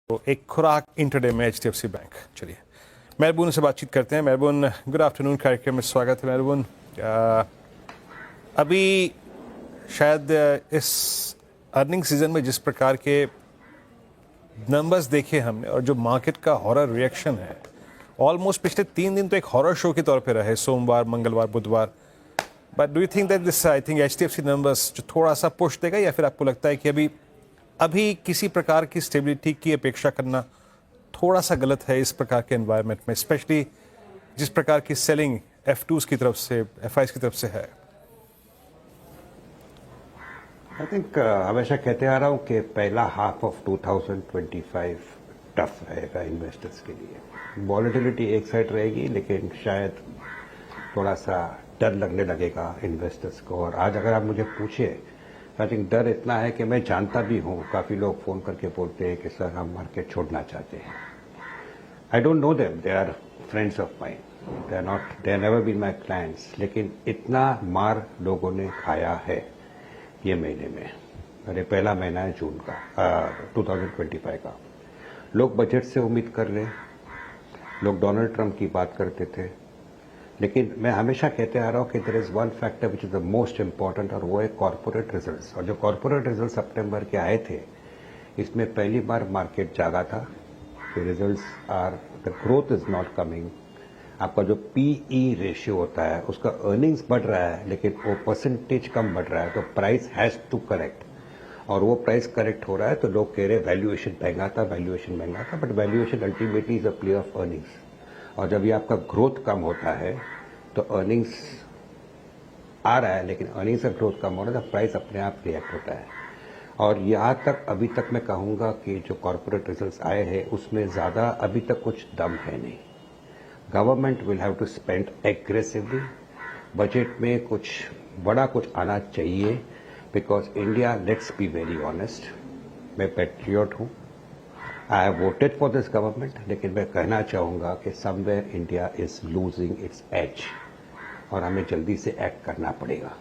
तो एक खुराक इंटरडे में HDFC बैंक। चलिए मेलबोर्न से बातचीत करते हैं। मेलबोर्न, गुड आफ्टरनून कार्यक्रम में स्वागत है। मेलबोर्न, अभी शायद इस अर्निंग सीजन में जिस प्रकार के नंबर्स देखे हमने और जो मार्केट का हॉरर रिएक्शन है, ऑलमोस्ट पिछले 3 दिन तो एक हॉरर शो के तौर पे रहे, सोमवार, मंगलवार, बुधवार। But do you think that this, I think HDFC numbers जो थोड़ा सा पुश देगा, या फिर आपको लगता है कि अभी किसी प्रकार की स्टेबिलिटी की अपेक्षा करना थोड़ा सा गलत है इस प्रकार के एनवायरनमेंट में, स्पेशली जिस प्रकार की सेलिंग F2s की तरफ से, FIs की तरफ से है? आई थिंक हमेशा कहते आ रहा हूँ कि पहला हाफ ऑफ 2025 टफ रहेगा इन्वेस्टर्स के लिए। वॉलेटिलिटी एक साइड रहेगी, लेकिन शायद थोड़ा सा डर लगने लगेगा इन्वेस्टर्स को। और आज अगर आप मुझे पूछे, आई थिंक डर इतना है कि मैं जानता भी हूँ, काफ़ी लोग फ़ोन करके बोलते हैं कि सर हम मार्केट छोड़ना चाहते हैं। I don't know them, they are friends of mine, they are never been my clients. लेकिन इतना मार लोगों ने खाया है ये महीने में, अरे पहला महीना है जून का 2025 का। लोग बजट से उम्मीद कर रहे, लोग डोनाल्ड ट्रंप की बात करते थे, लेकिन मैं हमेशा कहते आ रहा हूँ कि there is one factor which is the most important, और वो है कॉर्पोरेट रिजल्ट्स। और जो कॉर्पोरेट रिजल्ट सितंबर के आए थे, इसमें पहली बार मार्केट जागा था कि results are, the growth is not coming. आपका जो PE रेशियो होता है उसका अर्निंग्स बढ़ रहा है, लेकिन वो परसेंटेज कम बढ़ रहा है, तो प्राइस हैज टू करेक्ट। और वो प्राइस करेक्ट हो रहा है तो लोग कह रहे वैल्यूएशन महंगा था, वैल्यूएशन महंगा था, but valuation ultimately is a play of earnings. और जब ये आपका ग्रोथ कम होता है तो अर्निंग्स आ रहा है, लेकिन अर्निंग्स का ग्रोथ कम हो रहा है तो प्राइस अपने आप रिएक्ट होता है। और यहाँ तक अभी तक मैं कहूँगा कि जो कॉर्पोरेट रिजल्ट्स आए हैं उसमें ज़्यादा अभी तक कुछ दम है नहीं। Government will have to spend aggressively, budget में कुछ बड़ा कुछ आना चाहिए, because India, let's be very honest, मैं पैट्रियट हूँ, I have voted for this government, लेकिन मैं कहना चाहूँगा कि somewhere India is losing its edge और हमें जल्दी से एक्ट करना पड़ेगा।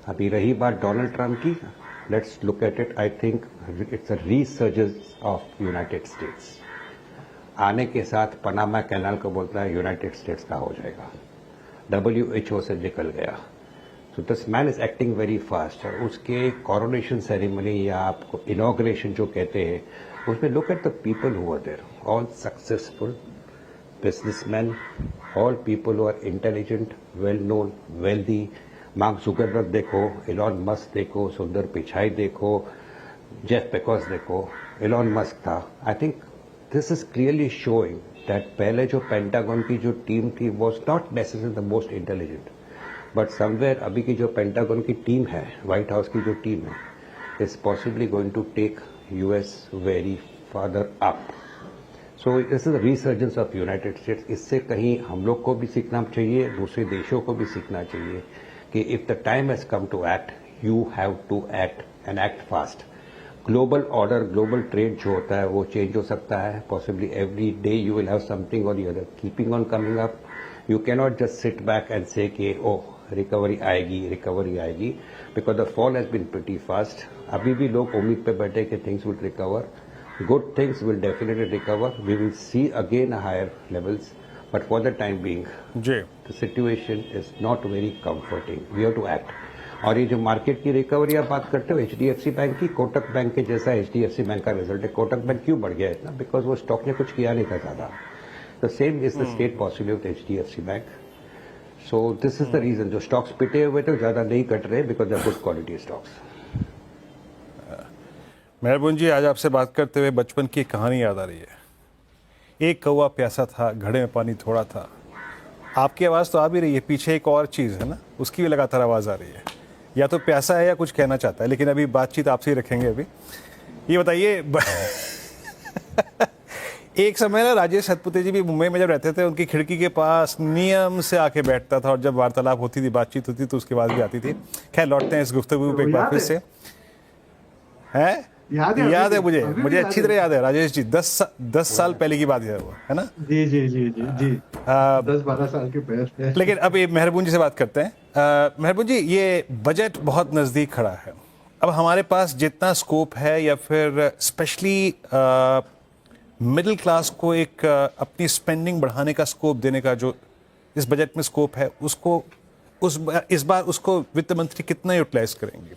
अभी रही बात डोनाल्ड ट्रंप की, let's look at it. I think it's a resurgence of United States. आने के साथ पनामा कैनाल को बोलता है यूनाइटेड स्टेट्स का हो जाएगा, WHO से निकल गया। So this man is acting very fast. और उसके कॉरोनेशन सेरेमनी या आपको इनॉग्रेशन जो कहते हैं, उसमें look at the people who are there, all successful businessman, all people who are intelligent, well known, wealthy. Mark Zuckerberg देखो, एलॉन मस्क देखो, सुंदर पिचाई देखो, जेफ बेकोस देखो, एलॉन मस्क था। आई think this is clearly showing that पहले जो pentagon की जो team थी was not necessarily the most intelligent, but somewhere अभी की जो पेंटागन की टीम है, व्हाइट हाउस की जो टीम है, is possibly going to take US very further up. So this is resurgence of United States. इससे कहीं हम लोग को भी सीखना चाहिए, दूसरे देशों को भी सीखना चाहिए कि if the time has come to act, you have to act and act fast. Global order, global trade जो होता है वो चेंज हो सकता है, possibly every day you will have something or the other keeping on coming up. You can not just sit back and say कि oh recovery आएगी, because the fall has been pretty fast. अभी भी लोग उम्मीद पे बैठे कि things will recover, good things will definitely recover, we will see again higher levels, but for the time being the situation is not very comforting, we have to act. और ये जो मार्केट की रिकवरी आप बात करते हो HDFC bank की, Kotak bank के जैसा HDFC बैंक का रिजल्ट है। कोटक बैंक क्यों बढ़ गया इतना? बिकॉज वो स्टॉक ने कुछ किया नहीं था ज़्यादा। The same is the state possible with HDFC bank. So this is the reason, जो स्टॉक्स पिटे हुए थे ज़्यादा नहीं कट रहे, because they are good quality stocks. Melbourne ji, आज आपसे बात करते हुए बचपन की कहानी याद आ रही है। एक कौवा प्यासा था, घड़े में पानी थोड़ा था। आपकी आवाज़ तो आ भी रही है, पीछे एक और चीज़ है ना, उसकी भी लगातार आवाज़ आ रही है। या तो प्यासा है या कुछ कहना चाहता है, लेकिन अभी बातचीत आपसे ही रखेंगे। अभी ये बताइए एक समय ना राजेश सतपुते जी भी मुंबई में जब रहते थे, उनकी खिड़की के पास नियम से आके बैठता था, और जब वार्तालाप होती थी, बातचीत होती तो उसकी आवाज़ भी आती थी। खैर, लौटते हैं इस गुफ्तगू पे एक बार फिर से। है याद है मुझे अच्छी तरह याद है राजेश जी, 10 साल पहले की बात है वो, है ना? जी जी जी जी जी 10-12 साल के पहले। लेकिन अब ये मेहरबून जी से बात करते हैं। मेहरबून जी, ये बजट बहुत नज़दीक खड़ा है। अब हमारे पास जितना स्कोप है या फिर स्पेशली मिडिल क्लास को एक अपनी स्पेंडिंग बढ़ाने का स्कोप देने का जो इस बजट में स्कोप है, उसको इस बार उसको वित्त मंत्री कितना यूटिलाइज करेंगे?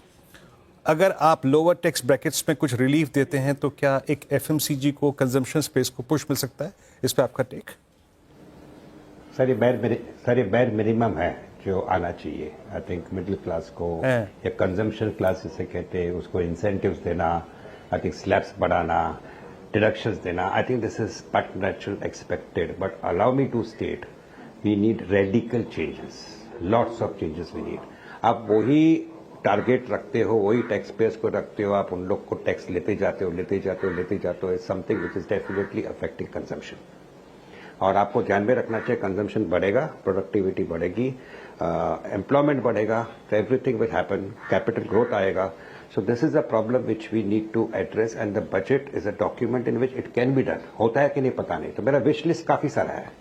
अगर आप लोअर टैक्स ब्रैकेट्स में कुछ रिलीफ देते हैं तो क्या एक एफएमसीजी को, कंजम्पशन स्पेस को पुश मिल सकता है? इस पे आपका टेक? सर ये बैर मिनिमम है जो आना चाहिए। आई थिंक मिडिल क्लास को या कंजम्पशन क्लास जिसे कहते हैं उसको इंसेंटिव्स देना, आई थिंक स्लैब्स बढ़ाना, डिडक्शंस देना, I think this is but natural expected. But allow me to state we need radical changes, lots of changes we need. आप वही टारगेट रखते हो, वही टैक्स पेयर्स को रखते हो, आप उन लोग को टैक्स लेते जाते हो, is something which is definitely affecting consumption. और आपको ध्यान में रखना चाहिए कंजम्पशन बढ़ेगा, प्रोडक्टिविटी बढ़ेगी, एम्प्लॉयमेंट बढ़ेगा, everything will happen, capital growth आएगा। So this is a problem which we need to address and the budget is a document in which it can be done. होता है कि नहीं पता नहीं। तो मेरा विश लिस्ट काफी सारा है।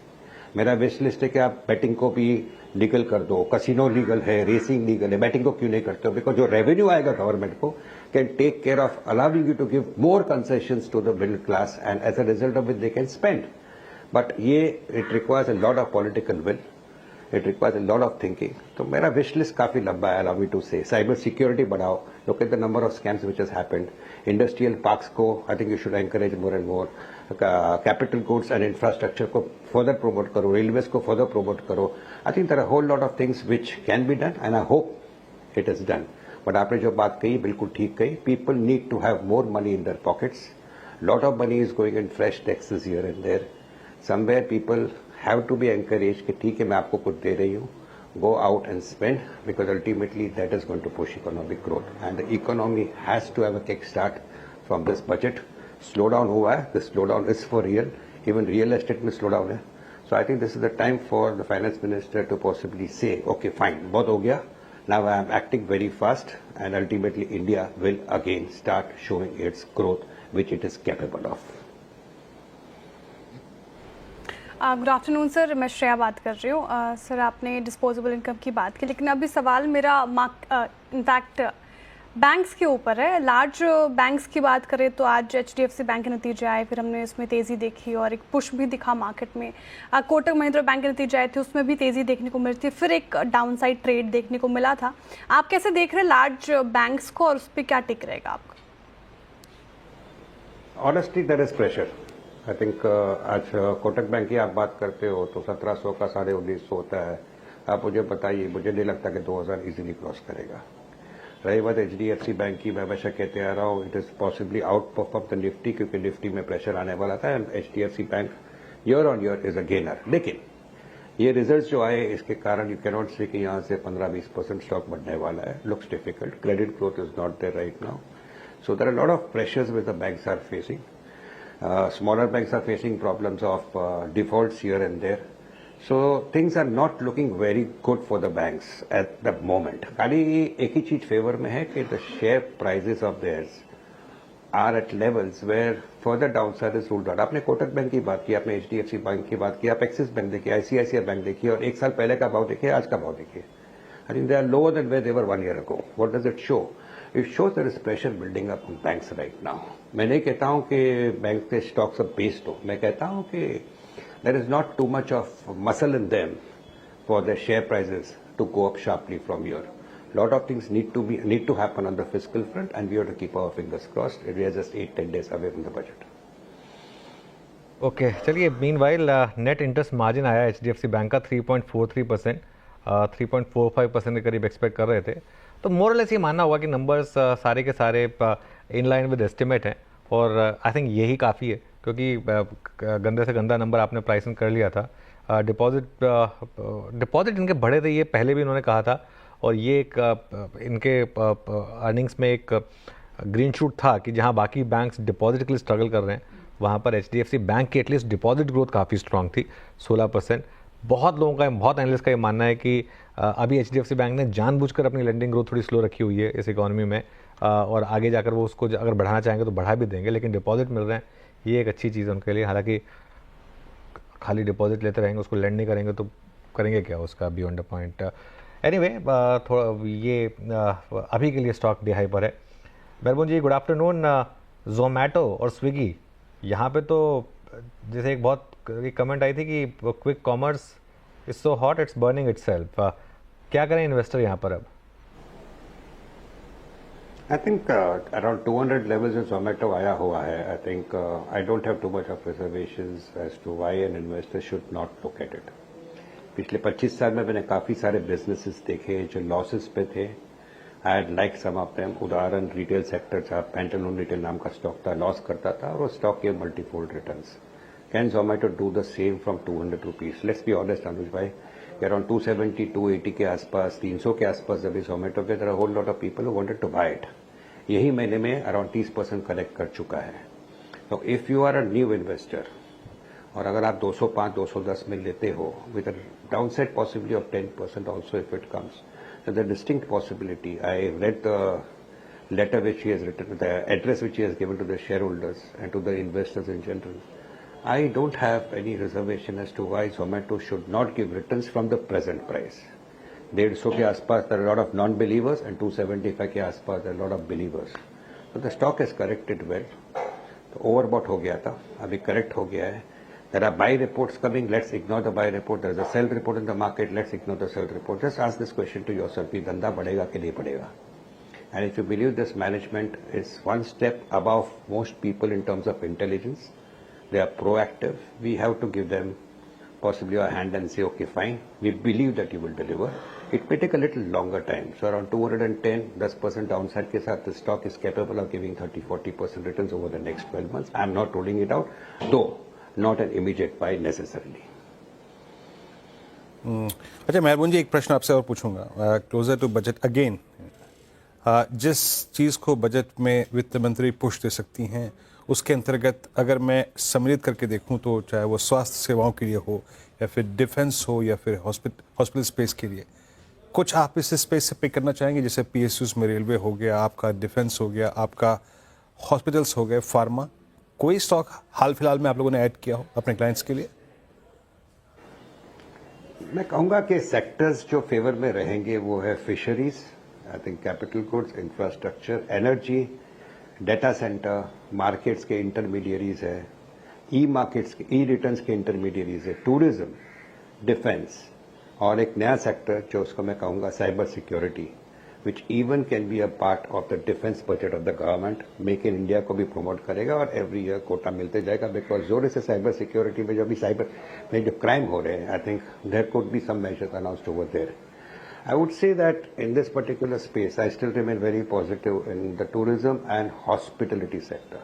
मेरा विश लिस्ट है कि आप बैटिंग को भी लीगल कर दो, कसिनो लीगल है, रेसिंग लीगल है, बैटिंग को क्यों नहीं करते हो? बिकॉज जो रेवेन्यू आएगा गवर्नमेंट को can take care of allowing you to give more concessions to the middle class and as a result of which they can spend. But ये it requires a lot of political will, it requires a lot of thinking. तो मेरा wish list काफी लंबा है, allow me to say. Cyber security बढ़ाओ, look at the number of scams which has happened. Industrial parks को I think you should encourage more and more. Capital goods and infrastructure को further promote करो, railways को further promote करो। I think there are whole lot of things which can be done and I hope it is done. But आपने जो बात कही बिल्कुल ठीक कही। People need to have more money in their pockets. Lot of money is going in fresh taxes here and there. Somewhere people have to be encourage कि ठीक है मैं आपको कुछ दे रही हूँ, go out and spend, because ultimately that is going to push economic growth and the economy has to have a kickstart from this budget. Slowdown हुआ है, this slowdown is for real, even real estate में slowdown है. So I think this is the time for the finance minister to possibly say, okay fine, बहुत हो गया, now I am acting very fast and ultimately India will again start showing its growth which it is capable of. Good afternoon sir, मैं श्रेया बात कर रही हूँ। Sir आपने disposable income की बात की, लेकिन अभी सवाल मेरा इनफैक्ट बैंक्स के ऊपर है। लार्ज बैंक्स की बात करें तो आज HDFC बैंक के नतीजे आए, फिर हमने उसमें तेज़ी देखी और एक पुश भी दिखा मार्केट में। कोटक महिंद्रा बैंक के नतीजे आए थे, उसमें भी तेज़ी देखने को मिली थी, फिर एक डाउनसाइड ट्रेड देखने को मिला था। आप कैसे देख रहे हैं लार्ज बैंक्स को और उस पर क्या टिक रहेगा आपका? Honestly there is pressure. I think आज कोटक बैंक की आप बात करते हो तो 1700 का 1950 होता है। आप मुझे बताइए, मुझे नहीं लगता कि 2000 इजीली क्रॉस करेगा। रही बात HDFC बैंक की, मैं हमेशा कहते आ रहा हूँ it is possibly out perform the Nifty, क्योंकि निफ्टी में प्रेशर आने वाला था and HDFC bank year on year is a gainer. लेकिन ये रिजल्ट जो आए इसके कारण यू कैनॉट से कि यहाँ से 15-20% स्टॉक बढ़ने वाला है। Looks difficult, credit growth is not there right now, so there are lot of pressures with the banks are facing. Smaller banks are facing problems of defaults here and there. So things are not looking very good for the banks at the moment. खाली एक ही चीज favour में है कि the share prices of theirs are at levels where further downside is ruled out. आपने Kotak bank की बात की, आपने HDFC बैंक की बात की, आप एक्सिस बैंक देखिए, ICICI बैंक देखिए और एक साल पहले का भाव देखिए, आज का भाव देखिए। I think they are lower than where they were 1 year ago. What does it show? It shows there is pressure building up on banks right now. मैं नहीं कहता हूँ कि बैंक के स्टॉक्स अब बेस्ड हो, मैं कहता हूँ कि there is not too much of muscle in them for their share prices to go up sharply from here. Lot of things need to happen on the fiscal front and we have to keep our fingers crossed. We are just 8-10 days away from the budget. Okay चलिए, meanwhile net interest margin आया HDFC bank का 3.43%, 3.45% के करीब expect कर रहे थे। तो मोरलेस ये मानना होगा कि नंबर्स सारे के सारे इन लाइन विद एस्टिमेट हैं और आई थिंक यही काफ़ी है, क्योंकि गंदे से गंदा नंबर आपने प्राइसिंग कर लिया था। डिपॉजिट इनके बढ़े थे, ये पहले भी इन्होंने कहा था, और ये एक इनके अर्निंग्स में एक ग्रीन शूट था कि जहां बाकी बैंक्स डिपॉजिट के लिए स्ट्रगल कर रहे हैं, वहां पर HDFC बैंक की एटलीस्ट डिपॉजिट ग्रोथ काफ़ी स्ट्रांग थी, 16%। बहुत लोगों का, बहुत एनालिस्ट का ये मानना है कि अभी HDFC बैंक ने जानबूझकर अपनी लेंडिंग ग्रोथ थोड़ी स्लो रखी हुई है इस इकोनॉमी में, और आगे जाकर वो उसको अगर बढ़ाना चाहेंगे तो बढ़ा भी देंगे, लेकिन डिपॉजिट मिल रहे हैं, ये एक अच्छी चीज़ है उनके लिए। हालांकि खाली डिपॉजिट लेते रहेंगे, उसको लेंड नहीं करेंगे तो करेंगे क्या उसका, बियॉन्ड द पॉइंट। एनीवे, थोड़ा ये अभी के लिए स्टॉक डिहाई पर है। मेहरबान जी, गुड आफ्टरनून। जोमेटो और स्विगी, यहाँ पे तो जैसे एक बहुत कमेंट आई थी कि quick commerce is so hot it's burning itself. क्या करें इन्वेस्टर यहाँ पर अब? I think around 200 levels of Zomato आया हुआ है. I think I don't have too much of reservations as to why an investor should not look at it. पिछले 25 साल में मैंने काफ़ी सारे businesses देखे जो losses पे थे. I had liked some of them. उदाहरण रिटेल सेक्टर था, पेंटालून रिटेल नाम का स्टॉक था, लॉस करता था और वो स्टॉक के multifold returns. Can Zomato do the same from 200 rupees? Let's be honest, अनुज भाई. Around 270, 280 के आसपास, 300 के आसपास जब इस जोमेटो के there are a whole lot of people who wanted to buy it. यही महीने में अराउंड 30% कलेक्ट कर चुका है. तो if you are a new investor और अगर आप 205, 210 में लेते हो with a downside possibility of 10% also if it comes, so the distinct possibility. I read the letter which he has written, the address which he has given to the shareholders and to the investors in general. I don't have any reservation as to why Zomato should not give returns from the present price. 150 के आसपास there are a lot of non-believers and 275 के आसपास there are a lot of believers. So the stock has corrected well. तो overbought हो गया था, अभी correct हो गया है. There are buy reports coming. Let's ignore the buy report. There is a sell report in the market. Let's ignore the sell report. Just ask this question to yourself: कि धंधा बढ़ेगा कि नहीं बढ़ेगा? And if you believe this management is one step above most people in terms of intelligence, they are proactive. We have to give them possibly a hand and say, okay, fine. We believe that you will deliver. It may take a little longer time. So around 210, 10% downside के साथ the stock is capable of giving 30-40% returns over the next 12 months. I am not ruling it out, though not an immediate buy necessarily. अच्छा मेहरबान जी, एक प्रश्न आपसे और पूछूंगा. Closer to budget again, जिस चीज़ को बजट में वित्त मंत्री पुश दे सकती हैं उसके अंतर्गत अगर मैं सम्मिलित करके देखूं तो चाहे वो स्वास्थ्य सेवाओं के लिए हो या फिर डिफेंस हो या फिर हॉस्पिटल स्पेस के लिए, कुछ आप इस स्पेस से पिक करना चाहेंगे? जैसे PSUs में रेलवे हो गया, आपका डिफेंस हो गया, आपका हॉस्पिटल्स हो गए, फार्मा, कोई स्टॉक हाल फिलहाल में आप लोगों ने ऐड किया हो अपने क्लाइंट्स के लिए? मैं कहूँगा कि सेक्टर्स जो फेवर में रहेंगे वो है fisheries, I think capital goods, infrastructure, energy, data centre, markets के इंटरमीडियरीज है, ई मार्केट्स के ई रिटर्न्स के इंटरमीडियरीज है, टूरिज्म, डिफेंस और एक नया सेक्टर जो उसको मैं कहूँगा cyber security, which even can be a part of the defence budget of the government. Make in India को भी प्रमोट करेगा और एवरी ईयर कोटा मिलते जाएगा. बिकॉज जोर से साइबर सिक्योरिटी में जो भी साइबर में जो क्राइम हो रहे हैं, I think there could be some measures announced over there. I would say that in this particular space, I still remain very positive in the tourism and hospitality sector.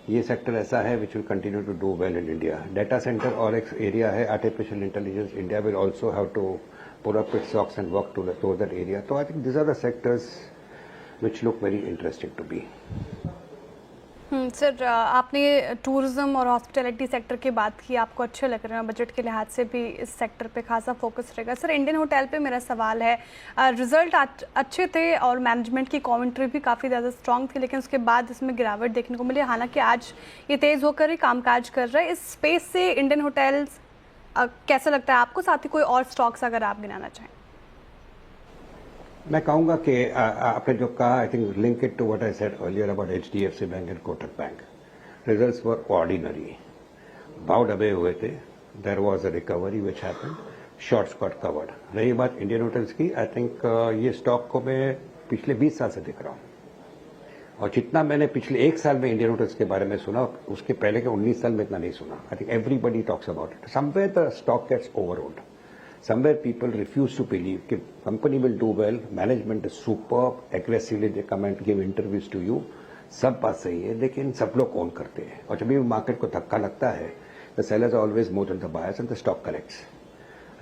ये sector ऐसा है which will continue to do well in India. Data center और एक area है, artificial intelligence. India will also have to pull up its socks and work to that area. So I think these are the sectors which look very interesting to me. Sir, आपने tourism और hospitality sector की बात की, आपको अच्छे लग रहे हैं, बजट के लिहाज से भी इस सेक्टर पे खासा फोकस रहेगा. सर, इंडियन होटल पे मेरा सवाल है, रिजल्ट अच्छे थे और मैनेजमेंट की कमेंट्री भी काफ़ी ज़्यादा स्ट्रांग थी, लेकिन उसके बाद इसमें गिरावट देखने को मिली. हालांकि आज ये तेज़ होकर ही कामकाज कर रहा है. इस स्पेस से इंडियन होटल्स कैसा लगता है आपको? साथ ही कोई और स्टॉक्स अगर आप गिनाना चाहें. मैं कहूँगा कि आपने जो कहा, I think link it to what I said earlier about HDFC bank and Kotak bank. Results were ordinary, भाव दबे हुए थे. There was a recovery which happened, shorts got covered. रही बात इंडियन होटल्स की, आई थिंक ये स्टॉक को मैं पिछले 20 साल से दिख रहा हूँ और जितना मैंने पिछले 1 साल में इंडियन होटल्स के बारे में सुना, उसके पहले के 19 साल में इतना नहीं सुना. I think everybody talks about it. Somewhere the stock gets overhauled. Somewhere people refuse to believe that company will do well, management is superb, aggressively they come and give interviews to you. सब बात सही है, लेकिन सब लोग own करते हैं और जब भी मार्केट को धक्का लगता है, the sellers are always more than the buyers and the stock corrects.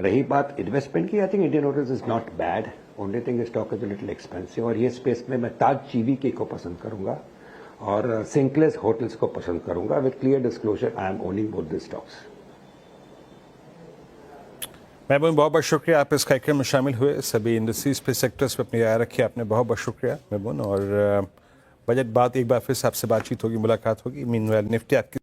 रही बात इन्वेस्टमेंट की, I think Indian hotels is not bad. Only thing stock is little expensive और ये स्पेस में मैं ताज GVK को पसंद करूंगा और सिंक्लेस होटल्स को पसंद करूंगा. With clear disclosure, I am owning both the stocks. महबूब, बहुत बहुत शुक्रिया आप इस कार्यक्रम में शामिल हुए. सभी इंडस्ट्रीज पे, सेक्टर्स पे अपनी राय रखी आपने, बहुत बहुत शुक्रिया महबूब. और बजट बात एक बार फिर से आपसे बातचीत होगी, मुलाकात होगी. मीनवाइल निफ्टी आपकी